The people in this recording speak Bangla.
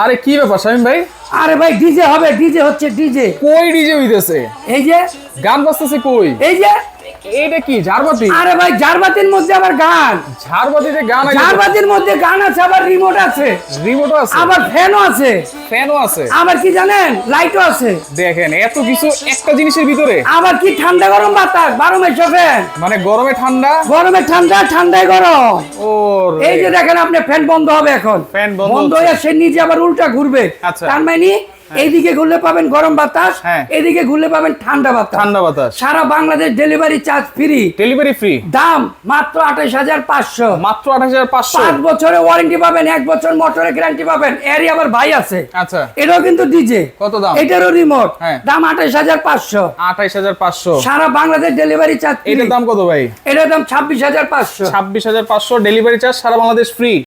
আরে কি ব্যাপার শামিম ভাই? আরে ভাই ডিজে হবে, ডিজে হচ্ছে ডিজে। কই ডিজে হইতেছে? এই যে গান বাজতেছে কই? এই যে এইটা কি ঝাড়বাতি? আরে ভাই জারবাতির মধ্যে আবার গান, ঝাড়বাতিতে গান আছে? জারবাতির মধ্যে গান আছে, আবার রিমোট আছে, রিমোটও আছে, আবার ফ্যানও আছে, ফ্যানও আছে। আবার কি জানেন লাইটও আছে। দেখেন এত কিছু একটা জিনিসের ভিতরে। আবার কি ঠান্ডা গরম বাতাস 12 মাস ফ্যান, মানে গরমে ঠান্ডা, গরমে ঠান্ডা, ঠান্ডায় গরম। ওর এই যে দেখেন আপনি ফ্যান বন্ধ হবে এখন, ফ্যান বন্ধ বন্ধ হচ্ছে। হয়ে সে নিজে আবার উল্টা ঘুরবে। আচ্ছা। তার মানে এইদিকে ঘুরলে পাবেন গরম বাতাস, হ্যাঁ। এদিকে ঘুরলে পাবেন ঠান্ডা বাতাস। ঠান্ডা বাতাস, সারা Bangladesh delivery charge free, delivery free, দাম মাত্র 28,500। মাত্র 28,500। 5 বছরের ওয়ারেন্টি পাবেন, 1 বছর মোটরের গ্যারান্টি পাবেন। এরই আবার ভাই আছে। আচ্ছা, এটাও কিন্তু ডিজে। কত দাম? এটারও রিমোট, হ্যাঁ। দাম 28,500। 28,500। সারা বাংলাদেশ ডেলিভারি চার্জ। এটার দাম কত ভাই? এটার দাম 26,500। 26,500 ডেলিভারি চার্জ, সারা বাংলাদেশ ফ্রি।